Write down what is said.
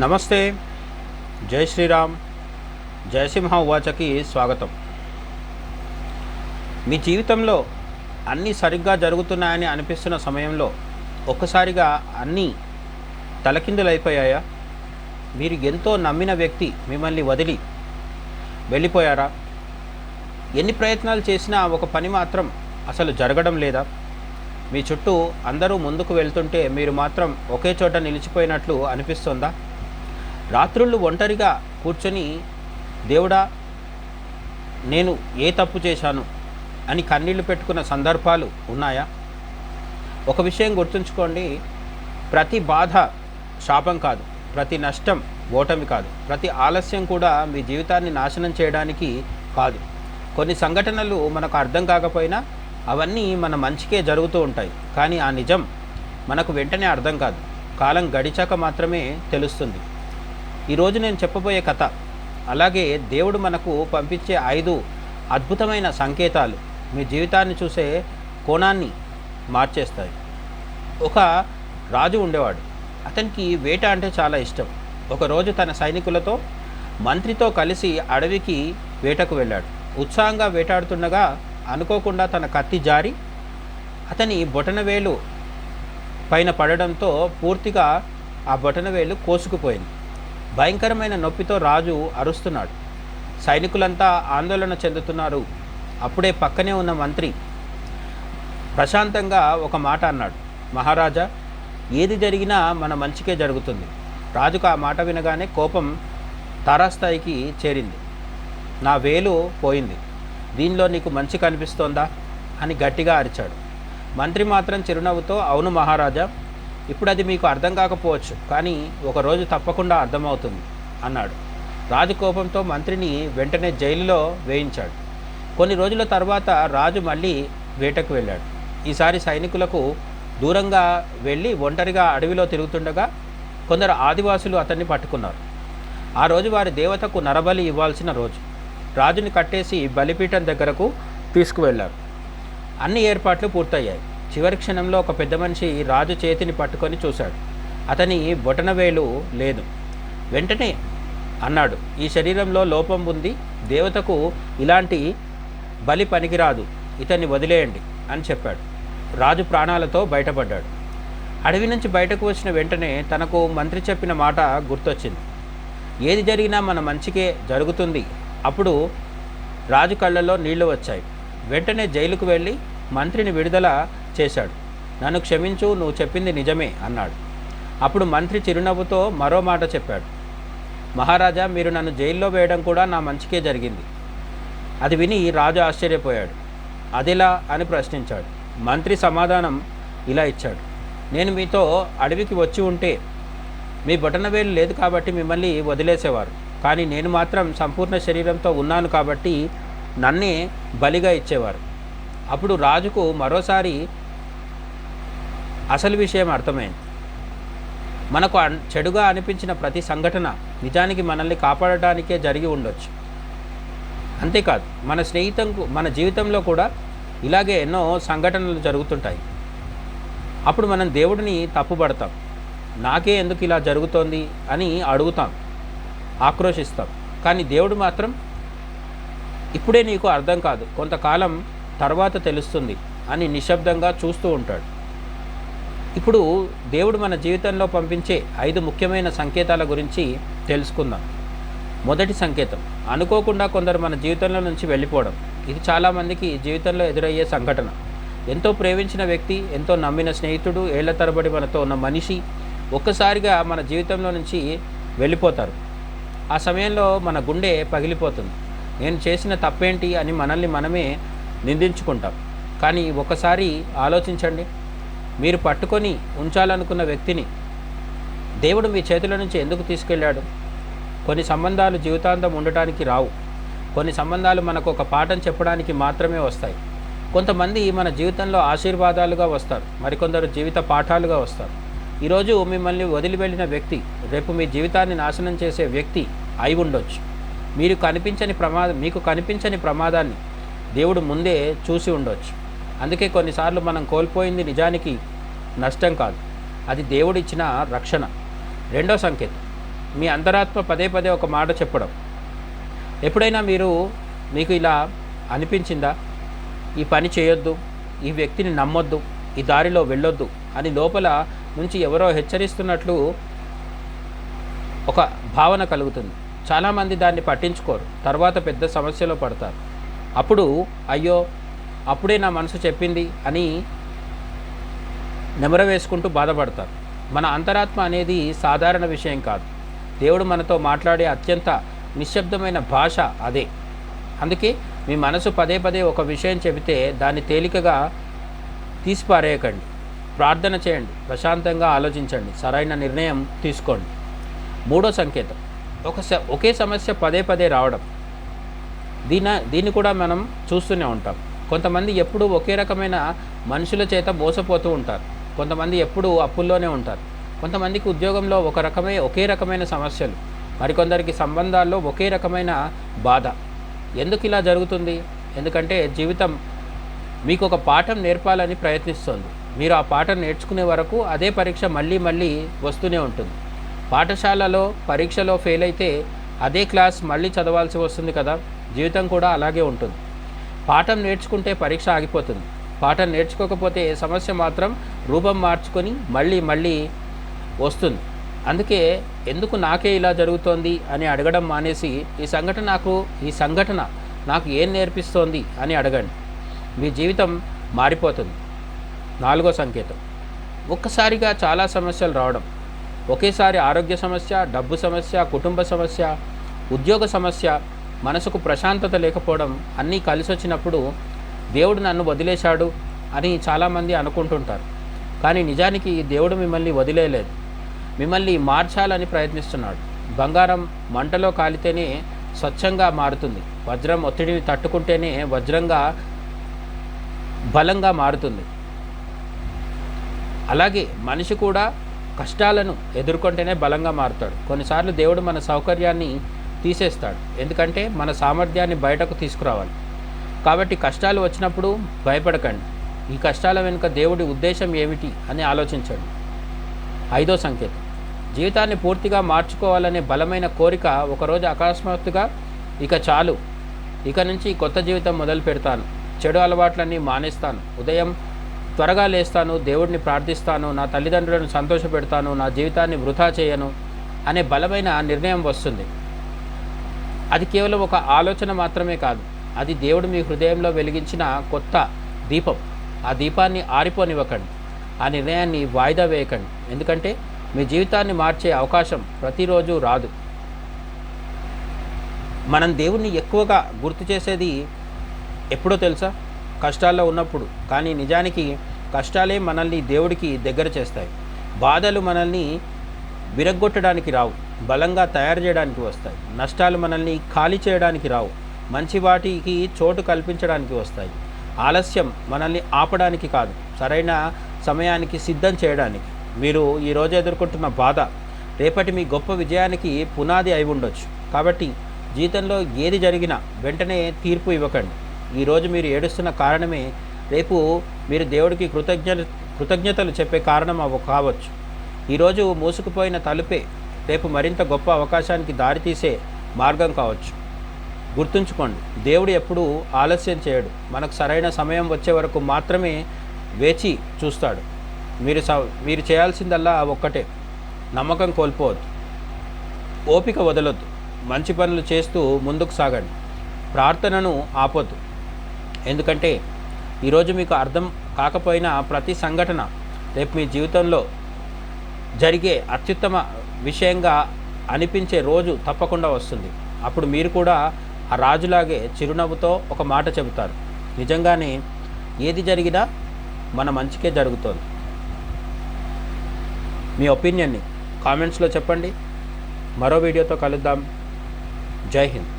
నమస్తే. జై శ్రీరామ్. జయసింహ ఉవాచకి స్వాగతం. మీ జీవితంలో అన్నీ సరిగ్గా జరుగుతున్నాయని అనిపిస్తున్న సమయంలో ఒక్కసారిగా అన్నీ తలకిందులైపోయాయా? మీరు ఎంతో నమ్మిన వ్యక్తి మిమ్మల్ని వదిలి వెళ్ళిపోయారా? ఎన్ని ప్రయత్నాలు చేసినా ఒక పని మాత్రం అసలు జరగడం లేదా? మీ చుట్టూ అందరూ ముందుకు వెళ్తుంటే మీరు మాత్రం ఒకే చోట నిలిచిపోయినట్లు అనిపిస్తుందా? రాత్రుళ్ళు ఒంటరిగా కూర్చొని దేవుడా, నేను ఏ తప్పు చేశాను అని కన్నీళ్లు పెట్టుకున్న సందర్భాలు ఉన్నాయా? ఒక విషయం గుర్తుంచుకోండి, ప్రతి బాధ శాపం కాదు, ప్రతి నష్టం ఓటమి కాదు, ప్రతి ఆలస్యం కూడా మీ జీవితాన్ని నాశనం చేయడానికి కాదు. కొన్ని సంఘటనలు మనకు అర్థం కాకపోయినా అవన్నీ మన మంచికే జరుగుతూ ఉంటాయి. కానీ ఆ నిజం మనకు వెంటనే అర్థం కాదు, కాలం గడిచాక మాత్రమే తెలుస్తుంది. ఈరోజు నేను చెప్పబోయే కథ అలాగే దేవుడు మనకు పంపించే 5 అద్భుతమైన సంకేతాలు మీ జీవితాన్ని చూసే కోణాన్ని మార్చేస్తాయి. ఒక రాజు ఉండేవాడు. అతనికి వేట అంటే చాలా ఇష్టం. ఒకరోజు తన సైనికులతో మంత్రితో కలిసి అడవికి వేటకు వెళ్ళాడు. ఉత్సాహంగా వేటాడుతుండగా అనుకోకుండా తన కత్తి జారి అతని బొటనవేలు పైన పడడంతో పూర్తిగా ఆ బొటనవేలు కోసుకుపోయింది. భయంకరమైన నొప్పితో రాజు అరుస్తున్నాడు. సైనికులంతా ఆందోళన చెందుతున్నారు. అప్పుడే పక్కనే ఉన్న మంత్రి ప్రశాంతంగా ఒక మాట అన్నాడు. మహారాజా, ఏది జరిగినా మన మంచికే జరుగుతుంది. రాజుకు ఆ మాట వినగానే కోపం తారాస్థాయికి చేరింది. నా వేలు పోయింది, దీనిలో నీకు మంచి కనిపిస్తోందా అని గట్టిగా అరిచాడు. మంత్రి మాత్రం చిరునవ్వుతో, అవును మహారాజా, ఇప్పుడు అది మీకు అర్థం కాకపోవచ్చు, కానీ ఒకరోజు తప్పకుండా అర్థమవుతుంది అన్నాడు. రాజు కోపంతో మంత్రిని వెంటనే జైలులో వేయించాడు. కొన్ని రోజుల తర్వాత రాజు మళ్ళీ వేటకు వెళ్ళాడు. ఈసారి సైనికులకు దూరంగా వెళ్ళి ఒంటరిగా అడవిలో తిరుగుతుండగా కొందరు ఆదివాసులు అతన్ని పట్టుకున్నారు. ఆ రోజు వారి దేవతకు నరబలి ఇవ్వాల్సిన రోజు. రాజుని కట్టేసి బలిపీఠం దగ్గరకు తీసుకువెళ్లారు. అన్ని ఏర్పాట్లు పూర్తయ్యాయి. చివరి క్షణంలో ఒక పెద్ద మనిషి రాజు చేతిని పట్టుకొని చూశాడు. అతని బొటనవేలు లేదు. వెంటనే అన్నాడు, ఈ శరీరంలో లోపం ఉంది, దేవతకు ఇలాంటి బలి పనికిరాదు, ఇతన్ని వదిలేయండి అని చెప్పాడు. రాజు ప్రాణాలతో బయటపడ్డాడు. అడవి నుంచి బయటకు వచ్చిన వెంటనే తనకు మంత్రి చెప్పిన మాట గుర్తొచ్చింది. ఏది జరిగినా మన మంచికే జరుగుతుంది. అప్పుడు రాజు కళ్ళల్లో నీళ్లు వచ్చాయి. వెంటనే జైలుకు వెళ్ళి మంత్రిని విడుదల చేశాడు. నన్ను క్షమించు, నువ్వు చెప్పింది నిజమే అన్నాడు. అప్పుడు మంత్రి చిరునవ్వుతో మరో మాట చెప్పాడు. మహారాజా, మీరు నన్ను జైల్లో వేయడం కూడా నా మంచికే జరిగింది. అది విని రాజు ఆశ్చర్యపోయాడు. అదిలా అని ప్రశ్నించాడు. మంత్రి సమాధానం ఇలా ఇచ్చాడు. నేను మీతో అడవికి వచ్చి ఉంటే మీ బొటనవేలు లేదు కాబట్టి మిమ్మల్ని వదిలేసేవారు. కానీ నేను మాత్రం సంపూర్ణ శరీరంతో ఉన్నాను కాబట్టి నన్నే బలిగా ఇచ్చేవారు. అప్పుడు రాజుకు మరోసారి అసలు విషయం అర్థమైంది. మనకు చెడుగా అనిపించిన ప్రతి సంఘటన నిజానికి మనల్ని కాపాడటానికే జరిగి ఉండొచ్చు. అంతేకాదు, మన జీవితంలో కూడా ఇలాగే ఎన్నో సంఘటనలు జరుగుతుంటాయి. అప్పుడు మనం దేవుడిని తప్పుపడతాం. నాకే ఎందుకు ఇలా జరుగుతోంది అని అడుగుతాం, ఆక్రోశిస్తాం. కానీ దేవుడు మాత్రం ఇప్పుడే నీకు అర్థం కాదు, కొంతకాలం తర్వాత తెలుస్తుంది అని నిశ్శబ్దంగా చూస్తూ ఉంటాడు. ఇప్పుడు దేవుడు మన జీవితంలో పంపించే 5 ముఖ్యమైన సంకేతాల గురించి తెలుసుకుందాం. మొదటి సంకేతం, అనుకోకుండా కొందరు మన జీవితంలో నుంచి వెళ్ళిపోవడం. ఇది చాలామందికి జీవితంలో ఎదురయ్యే సంఘటన. ఎంతో ప్రేమించిన వ్యక్తి, ఎంతో నమ్మిన స్నేహితుడు, ఏళ్ల తరబడి మనతో ఉన్న మనిషి ఒక్కసారిగా మన జీవితంలో నుంచి వెళ్ళిపోతారు. ఆ సమయంలో మన గుండె పగిలిపోతుంది. నేను చేసిన తప్పేంటి అని మనల్ని మనమే నిందించుకుంటాం. కానీ ఒకసారి ఆలోచించండి, మీరు పట్టుకొని ఉంచాలనుకున్న వ్యక్తిని దేవుడు మీ చేతుల నుంచి ఎందుకు తీసుకెళ్ళాడు? కొన్ని సంబంధాలు జీవితాంతం ఉండటానికి రావు. కొన్ని సంబంధాలు మనకు ఒక పాఠం చెప్పడానికి మాత్రమే వస్తాయి. కొంతమంది మన జీవితంలో ఆశీర్వాదాలుగా వస్తారు, మరికొందరు జీవిత పాఠాలుగా వస్తారు. ఈరోజు మిమ్మల్ని వదిలి వెళ్ళిన వ్యక్తి రేపు మీ జీవితాన్ని నాశనం చేసే వ్యక్తి అయి ఉండొచ్చు. మీకు కనిపించని ప్రమాదాన్ని దేవుడు ముందే చూసి ఉండొచ్చు. అందుకే కొన్నిసార్లు మనం కోల్పోయింది నిజానికి నష్టం కాదు, అది దేవుడిచ్చిన రక్షణ. రెండో సంకేతం, మీ అంతరాత్మ పదే పదే ఒక మాట చెప్పడం. ఎప్పుడైనా మీకు ఇలా అనిపించిందా? ఈ పని చేయొద్దు, ఈ వ్యక్తిని నమ్మొద్దు, ఈ దారిలో వెళ్ళొద్దు అని లోపల నుంచి ఎవరో హెచ్చరిస్తున్నట్లు ఒక భావన కలుగుతుంది. చాలామంది దాన్ని పట్టించుకోరు, తర్వాత పెద్ద సమస్యలో పడతారు. అప్పుడు అయ్యో అప్పుడే నా మనసు చెప్పింది అని నెమర వేసుకుంటూ బాధపడతారు. మన అంతరాత్మ అనేది సాధారణ విషయం కాదు. దేవుడు మనతో మాట్లాడే అత్యంత నిశ్శబ్దమైన భాష అదే. అందుకే మీ మనసు పదే పదే ఒక విషయం చెబితే దాన్ని తేలికగా తీసిపారేయకండి. ప్రార్థన చేయండి, ప్రశాంతంగా ఆలోచించండి, సరైన నిర్ణయం తీసుకోండి. మూడో సంకేతం, ఒకే సమస్య పదే పదే రావడం. దీన్ని కూడా మనం చూస్తూనే ఉంటాం. కొంతమంది ఎప్పుడూ ఒకే రకమైన మనుషుల చేత మోసపోతూ ఉంటారు. కొంతమంది ఎప్పుడూ అప్పుల్లోనే ఉంటారు. కొంతమందికి ఉద్యోగంలో ఒకే రకమైన సమస్యలు, మరికొందరికి సంబంధాల్లో ఒకే రకమైన బాధ. ఎందుకు ఇలా జరుగుతుంది? ఎందుకంటే జీవితం మీకు ఒక పాఠం నేర్పాలని ప్రయత్నిస్తుంది. మీరు ఆ పాఠం నేర్చుకునే వరకు అదే పరీక్ష మళ్ళీ మళ్ళీ వస్తూనే ఉంటుంది. పాఠశాలలో పరీక్షలో ఫెయిల్ అయితే అదే క్లాస్ మళ్ళీ చదవాల్సి వస్తుంది కదా. జీవితం కూడా అలాగే ఉంటుంది. పాఠం నేర్చుకుంటే పరీక్ష ఆగిపోతుంది. పాఠం నేర్చుకోకపోతే సమస్య మాత్రం రూపం మార్చుకొని మళ్ళీ మళ్ళీ వస్తుంది. అందుకే ఎందుకు నాకే ఇలా జరుగుతోంది అని అడగడం మానేసి ఈ సంఘటన నాకు ఏం నేర్పిస్తోంది అని అడగండి. మీ జీవితం మారిపోతుంది. నాలుగో సంకేతం, ఒక్కసారిగా చాలా సమస్యలు రావడం. ఒకేసారి ఆరోగ్య సమస్య, డబ్బు సమస్య, కుటుంబ సమస్య, ఉద్యోగ సమస్య, మనసుకు ప్రశాంతత లేకపోవడం అన్నీ కలిసి వచ్చినప్పుడు దేవుడు నన్ను వదిలేశాడు అని చాలామంది అనుకుంటుంటారు. కానీ నిజానికి దేవుడు మిమ్మల్ని వదిలేయలేదు, మిమ్మల్ని మార్చాలని ప్రయత్నిస్తున్నాడు. బంగారం మంటలో కాలితేనే స్వచ్ఛంగా మారుతుంది. వజ్రం ఒత్తిడిని తట్టుకుంటేనే వజ్రంగా బలంగా మారుతుంది. అలాగే మనిషి కూడా కష్టాలను ఎదుర్కొంటేనే బలంగా మారుతాడు. కొన్నిసార్లు దేవుడు మన సౌకర్యాన్ని తీసేస్తాడు, ఎందుకంటే మన సామర్థ్యాన్ని బయటకు తీసుకురావాలి. కాబట్టి కష్టాలు వచ్చినప్పుడు భయపడకండి. ఈ కష్టాల వెనుక దేవుడి ఉద్దేశం ఏమిటి అని ఆలోచించండి. ఐదో సంకేతం, జీవితాన్ని పూర్తిగా మార్చుకోవాలనే బలమైన కోరిక ఒకరోజు అకస్మాత్తుగా ఇక చాలు, ఇక నుంచి కొత్త జీవితం మొదలు పెడతాను, చెడు అలవాట్లన్నీ మానేస్తాను, ఉదయం త్వరగా లేస్తాను, దేవుడిని ప్రార్థిస్తాను, నా తల్లిదండ్రులను సంతోషపెడతాను, నా జీవితాన్ని వృధా చేయను అనే బలమైన నిర్ణయం వస్తుంది. అది కేవలం ఒక ఆలోచన మాత్రమే కాదు, అది దేవుడు మీ హృదయంలో వెలిగించిన కొత్త దీపం. ఆ దీపాన్ని ఆరిపోనివ్వకండి, ఆ నిర్ణయాన్ని వాయిదా వేయకండి, ఎందుకంటే మీ జీవితాన్ని మార్చే అవకాశం ప్రతిరోజు రాదు. మనం దేవుణ్ణి ఎక్కువగా గుర్తు చేసేది ఎప్పుడో తెలుసా? కష్టాల్లో ఉన్నప్పుడు. కానీ నిజానికి కష్టాలే మనల్ని దేవుడికి దగ్గర చేస్తాయి. బాధలు మనల్ని విరగ్గొట్టడానికి రావు, బలంగా తయారు చేయడానికి వస్తాయి. నష్టాలు మనల్ని ఖాళీ చేయడానికి రావు, మంచి వాటికి చోటు కల్పించడానికి వస్తాయి. ఆలస్యం మనల్ని ఆపడానికి కాదు, సరైన సమయానికి సిద్ధం చేయడానికి. మీరు ఈరోజు ఎదుర్కొంటున్న బాధ రేపటి మీ గొప్ప విజయానికి పునాది అయి ఉండొచ్చు. కాబట్టి జీవితంలో ఏది జరిగినా వెంటనే తీర్పు ఇవ్వకండి. ఈరోజు మీరు ఏడుస్తున్న కారణమే రేపు మీరు దేవుడికి కృతజ్ఞతలు చెప్పే కారణం కావచ్చు. ఈరోజు మూసుకుపోయిన తలుపే రేపు మరింత గొప్ప అవకాశానికి దారితీసే మార్గం కావచ్చు. గుర్తుంచుకోండి, దేవుడు ఎప్పుడూ ఆలస్యం చేయడు. మనకు సరైన సమయం వచ్చే వరకు మాత్రమే వేచి చూస్తాడు. మీరు చేయాల్సిందల్లా ఒక్కటే, నమ్మకం కోల్పోవద్దు, ఓపిక వదలొద్దు, మంచి పనులు చేస్తూ ముందుకు సాగండి, ప్రార్థనను ఆపొద్దు. ఎందుకంటే ఈరోజు మీకు అర్థం కాకపోయినా ప్రతి సంఘటన రేపు మీ జీవితంలో జరిగే అత్యుత్తమ విషయంగా అనిపించే రోజు తప్పకుండా వస్తుంది. అప్పుడు మీరు కూడా ఆ రాజులాగే చిరునవ్వుతో ఒక మాట చెబుతారు, నిజంగానే ఏది జరిగినా మన మంచికే జరుగుతోంది. మీ ఒపీనియన్ని కామెంట్స్లో చెప్పండి. మరో వీడియోతో కలుద్దాం. జై హింద్.